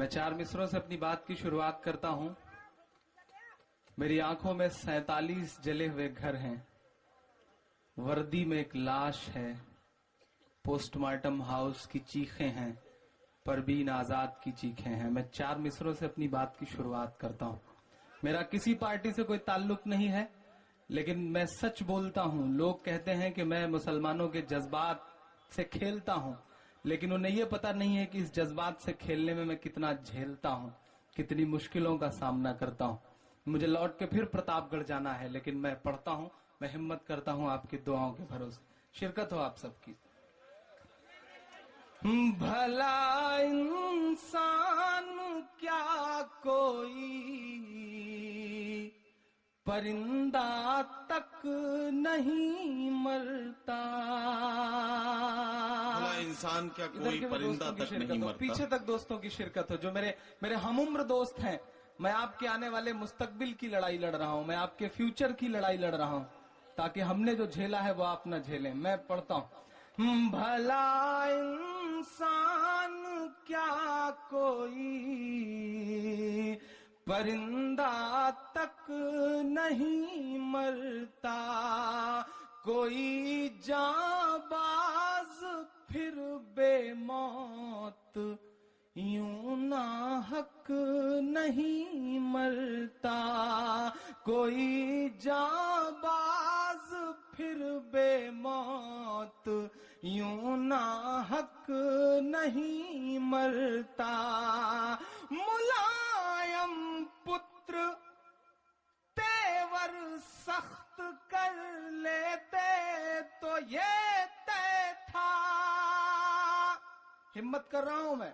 میں 4 مصروں سے اپنی بات کی شروعات کرتا ہوں. میری آنکھوں میں 47 جلے ہوئے گھر ہیں، وردی میں ایک لاش ہے، پوسٹ مارٹم ہاؤس کی چیخیں ہیں، پروین آزاد کی چیخیں ہیں. میں 4 مصروں سے اپنی بات کی شروعات کرتا ہوں. میرا کسی پارٹی سے کوئی تعلق نہیں ہے، لیکن میں سچ بولتا ہوں. لوگ کہتے ہیں کہ میں مسلمانوں کے جذبات سے کھیلتا ہوں، لیکن انہیں یہ پتہ نہیں ہے کہ اس جذبات سے کھیلنے میں کتنا جھیلتا ہوں، کتنی مشکلوں کا سامنا کرتا ہوں. مجھے لوٹ کے پھر پرتاپ گڑھ جانا ہے، لیکن میں پڑھتا ہوں، میں ہمت کرتا ہوں آپ کی دعاؤں کے بھروسے. شرکت ہو آپ سب کی. بھلا انسان کیا کوئی پرندہ تک نہیں مرتا. بھلا انسان کیا کوئی پرندہ تک نہیں مرتا. پیچھے تک دوستوں کی شرکت ہو. جو میرے ہم عمر دوست ہیں، میں آپ کے آنے والے مستقبل کی لڑائی لڑ رہا ہوں، میں آپ کے فیوچر کی لڑائی لڑ رہا ہوں، تاکہ ہم نے جو جھیلا ہے وہ آپ نہ جھیلیں. میں پڑھتا ہوں. بھلا انسان کیا کوئی پرندہ تک نہیں مرتا، کوئی جاں باز پھر بے موت یوں ناحق نہیں مرتا، کوئی جاں باز پھر بے موت یوں ناحق نہیں مرتا. ملائم پتر تیور سخت کر لیتے تو یہ طے تھا. ہمت کر رہا ہوں میں.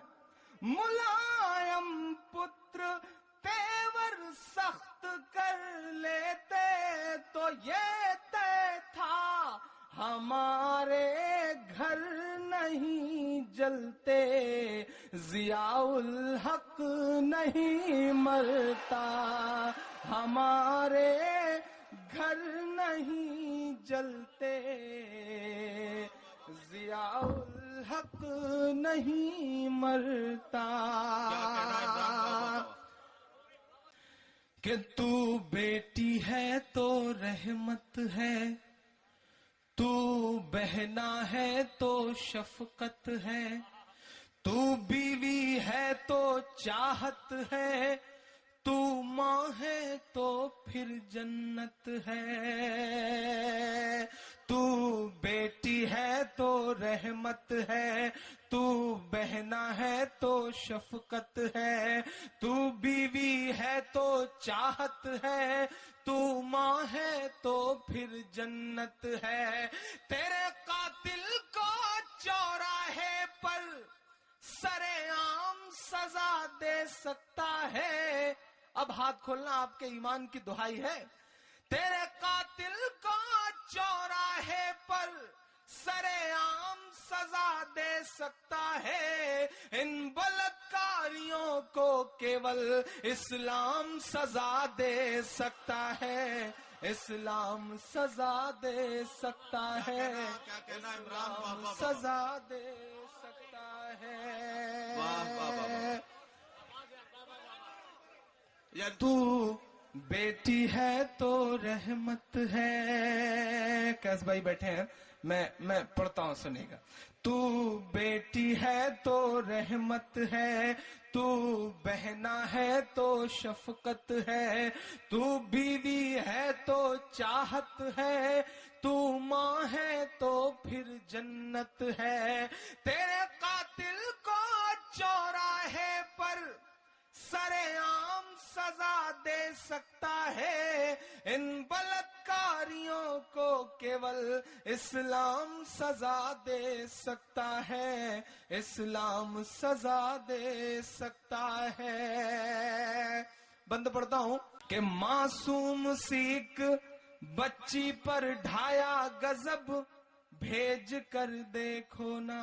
ملائم پتر تیور سخت کر لیتے تو یہ طے تھا، ہمارے گھر نہیں جلتے ضیاء الحق نہیں مرتا، ہمارے گھر نہیں جلتے ضیاء الحق نہیں مرتا. کہ تو بیٹی ہے تو رحمت ہے، تو بہنا ہے تو شفقت ہے، تو بیوی ہے تو چاہت ہے، تو ماں ہے تو پھر جنت ہے. تو بیٹی ہے تو رحمت ہے، تو بہنا ہے تو شفقت ہے، تو بیوی ہے تو چاہت ہے، تو ماں ہے تو پھر جنت ہے. تیرے قاتل کو چوراہے پر سرے عام سزا دے سکتا ہے. اب ہاتھ کھولنا آپ کے ایمان کی دہائی ہے. تیرے قاتل کو چوراہے پر سرے عام سزا دے سکتا ہے، ان بلاکاریوں کو کیول اسلام سزا دے سکتا ہے، اسلام سزا دے سکتا ہے، اسلام سزا دے سکتا ہے. تو بیٹی ہے تو رحمت ہے. کیس بھائی بیٹھے ہیں، میں پڑھتا ہوں، سنیے گا. تو بیٹی ہے تو رحمت ہے، تو بہنا ہے تو شفقت ہے، تو بیوی ہے تو چاہت ہے، تو ماں ہے تو پھر جنت ہے. تیرے قاتل کو چوراہے پر سرے عام سزا دے سکتا ہے، ان بلاکاریوں کو کیول اسلام سزا دے سکتا ہے، اسلام سزا دے سکتا ہے. بند پڑھتا ہوں. کہ معصوم سیک بچی پر ڈھایا غضب بھیج کر دیکھو نا.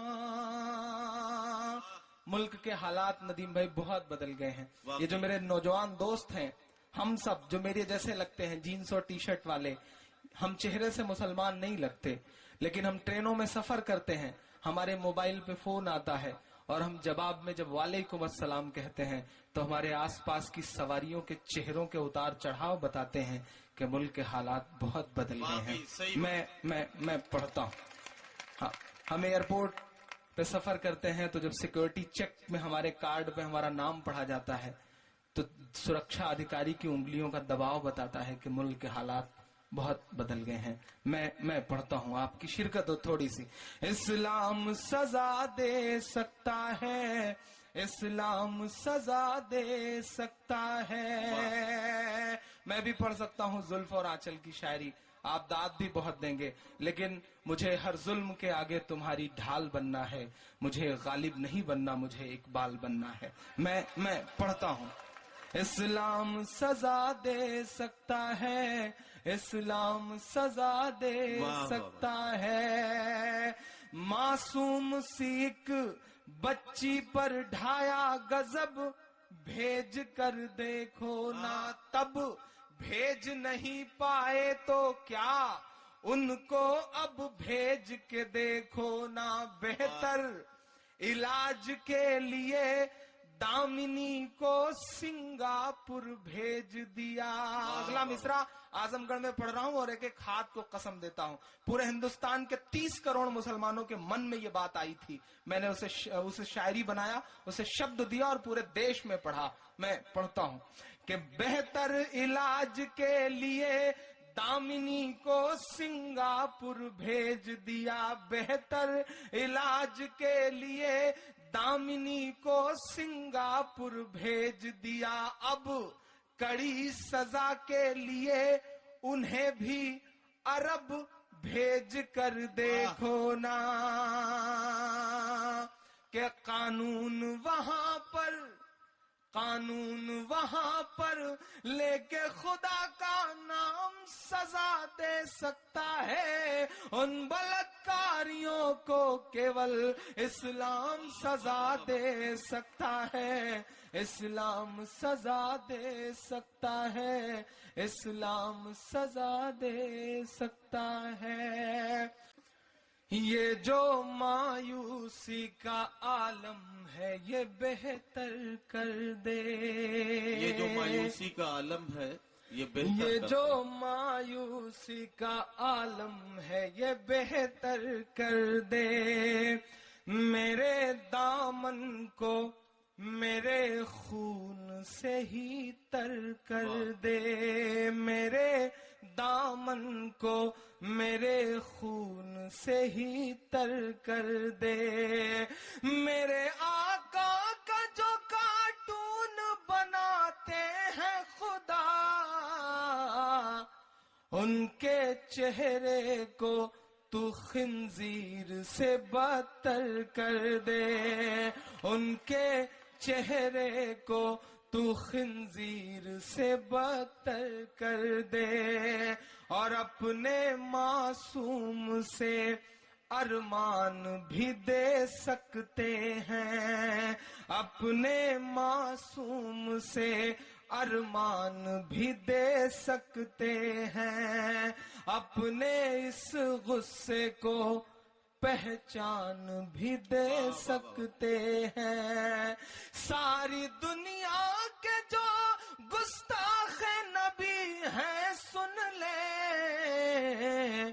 ملک کے حالات ندیم بھائی بہت بدل گئے ہیں. یہ جو میرے نوجوان دوست ہیں، ہم سب جو میرے جیسے لگتے ہیں، جینز اور ٹی شرٹ والے، ہم چہرے سے مسلمان نہیں لگتے، لیکن ہم ٹرینوں میں سفر کرتے ہیں، ہمارے موبائل پہ فون آتا ہے اور ہم جواب میں جب وعلیکم السلام کہتے ہیں تو ہمارے آس پاس کی سواریوں کے چہروں کے اتار چڑھاؤ بتاتے ہیں کہ ملک کے حالات بہت بدل گئے ہیں. میں پڑھتا ہوں. ہاں، ہم ایئرپورٹ پہ سفر کرتے ہیں تو جب سیکورٹی چیک میں ہمارے کارڈ پہ ہمارا نام پڑھا جاتا ہے تو سرکشا ادھیکاری کی انگلیوں کا دباؤ بتاتا ہے کہ ملک کے حالات بہت بدل گئے ہیں. میں پڑھتا ہوں، آپ کی شرکت ہو تھوڑی سی. اسلام سزا دے سکتا ہے، اسلام سزا دے سکتا ہے. میں بھی پڑھ سکتا ہوں زلف اور آنچل کی شاعری، آپ داد بھی بہت دیں گے، لیکن مجھے ہر ظلم کے آگے تمہاری ڈھال بننا ہے. مجھے غالب نہیں بننا، مجھے اقبال بننا ہے. میں پڑھتا ہوں. اسلام سزا دے سکتا ہے، اسلام سزا دے سکتا ہے. معصوم سیک بچی پر ڈھایا غضب بھیج کر دیکھو نا تب. بھیج نہیں پائے تو کیا ان کو اب بھیج کے دیکھو نا. بہتر علاج کے لیے دامنی کو سنگاپور بھیج دیا. اگلا مصرع اعظم گڑھ میں پڑھ رہا ہوں اور ایک ایک ہاتھ کو قسم دیتا ہوں. پورے ہندوستان کے 30 کروڑ مسلمانوں کے من میں یہ بات آئی تھی. میں نے اسے شاعری بنایا، اسے شبد دیا اور پورے دیش میں پڑھا. میں پڑھتا ہوں کہ بہتر علاج کے لیے دامنی کو سنگاپور بھیج دیا. بہتر علاج کے لیے دامنی کو سنگاپور بھیج دیا. اب کڑی سزا کے لیے انہیں بھی عرب بھیج کر دیکھو نا کہ قانون وہاں پر لے کے خدا کا نام سزا دے سکتا ہے. ان بلاتکاریوں کو کیول اسلام سزا دے سکتا ہے، اسلام سزا دے سکتا ہے، اسلام سزا دے سکتا ہے. یہ جو مایوسی کا عالم ہے یہ بہتر کر دے. یہ جو مایوسی کا عالم ہے یہ جو مایوسی کا عالم ہے یہ بہتر کر دے. میرے دامن کو میرے خون سے ہی تر کر دے. میرے دامن کو میرے خون سے ہی تر کر دے. میرے آقا کا جو کارٹون بناتے ہیں خدا ان کے چہرے کو تو خنزیر سے بدتر کر دے. ان کے چہرے کو تو خنزیر سے بدتر کر دے. اور اپنے معصوم سے ارمان بھی دے سکتے ہیں. اپنے معصوم سے ارمان بھی دے سکتے ہیں. اپنے اس غصے کو پہچان بھی دے سکتے ہیں. ساری دنیا کے جو گستاخ نبی ہیں سن لے،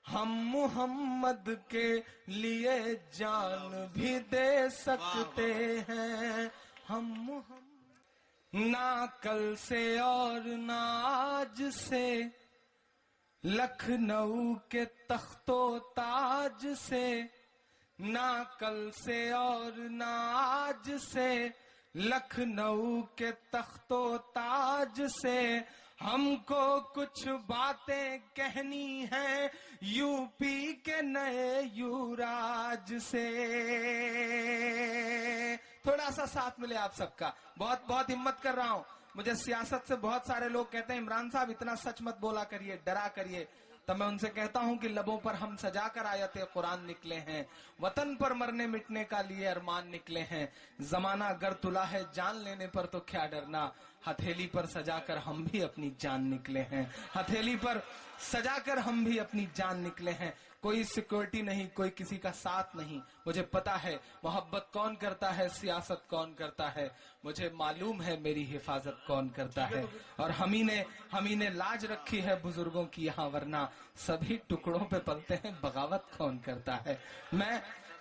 ہم محمد کے لیے جان بھی دے سکتے ہیں. ہم محمد نہ کل سے اور نہ آج سے، لکھنؤ کے تخت و تاج سے، نہ کل سے اور نہ آج سے، لکھنؤ کے تخت و تاج سے ہم کو کچھ باتیں کہنی ہیں یو پی کے نئے یوراج سے. تھوڑا سا ساتھ ملے آپ سب کا. بہت ہمت کر رہا ہوں. مجھے سیاست سے بہت سارے لوگ کہتے ہیں عمران صاحب اتنا سچ مت بولا کریے، ڈرا کریے. تب میں ان سے کہتا ہوں کہ لبوں پر ہم سجا کر آیت قرآن نکلے ہیں، وطن پر مرنے مٹنے کا لیے ارمان نکلے ہیں. زمانہ گر تلا ہے جان لینے پر تو کیا ڈرنا، ہتھیلی پر سجا کر ہم بھی اپنی جان نکلے ہیں. ہتھیلی پر سجا کر ہم بھی اپنی جان نکلے ہیں. کوئی سیکورٹی نہیں, کوئی کسی کا ساتھ نہیں. مجھے پتا ہے محبت کون کرتا ہے, سیاست کون کرتا ہے, مجھے معلوم ہے میری حفاظت کون کرتا ہے. اور ہم ہی نے لاج رکھی ہے بزرگوں کی یہاں, ورنہ سبھی ٹکڑوں پہ پلتے ہیں, بغاوت کون کرتا ہے.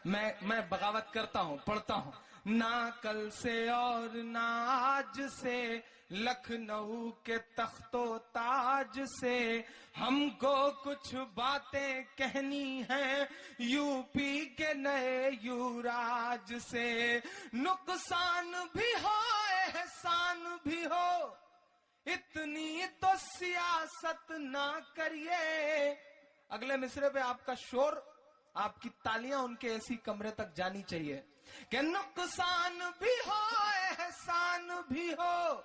میں بغاوت کرتا ہوں, پڑھتا ہوں. نہ کل سے اور نہ آج سے, لکھنؤ کے تخت و تاج سے, ہم کو کچھ باتیں کہنی ہیں یو پی کے نئے یوراج سے. نقصان بھی ہو احسان بھی ہو, اتنی تو سیاست نہ کریے. اگلے مصرے پہ آپ کا شور, آپ کی تالیاں ان کے ایسی کمرے تک جانی چاہیے کہ نقصان بھی ہو احسان بھی ہو,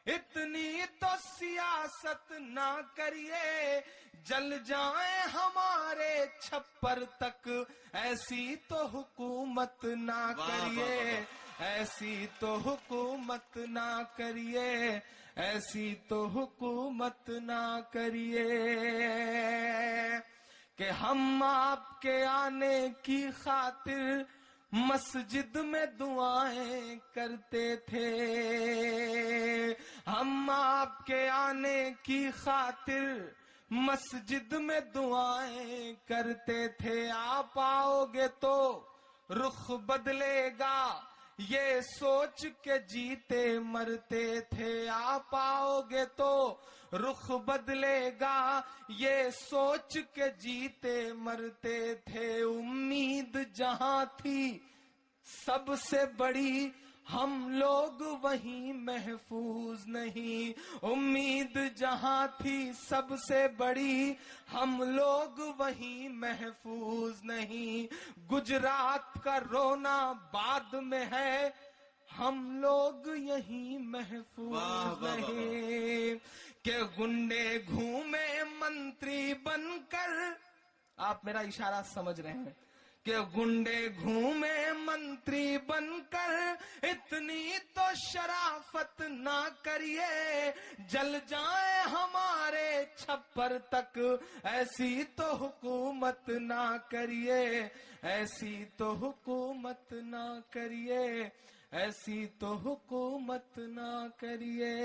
اتنی تو سیاست نہ کریے. جل جائیں ہمارے چھپر تک, ایسی تو حکومت نہ کریے. ایسی تو حکومت نہ کریے, ایسی تو حکومت نہ کریے. کہ ہم آپ کے آنے کی خاطر مسجد میں دعائیں کرتے تھے. ہم آپ کے آنے کی خاطر مسجد میں دعائیں کرتے تھے. آپ آؤ گے تو رخ بدلے گا, یہ سوچ کے جیتے مرتے تھے. آپ آؤ گے تو رخ بدلے گا, یہ سوچ کے جیتے مرتے تھے. امید جہاں تھی سب سے بڑی, ہم لوگ وہیں محفوظ نہیں. امید جہاں تھی سب سے بڑی, ہم لوگ وہیں محفوظ نہیں. گجرات کا رونا بعد میں ہے, ہم لوگ یہیں محفوظ نہیں. کہ گنڈے گھومے منتری بن کر, آپ میرا اشارہ سمجھ رہے ہیں, کہ گنڈے گھومے منتری بن کر, اتنی تو شرافت نہ کریے. جل جائیں ہمارے چھپر تک, ایسی تو حکومت نہ کریے. ایسی تو حکومت نہ کریے, ایسی تو حکومت نہ کریے.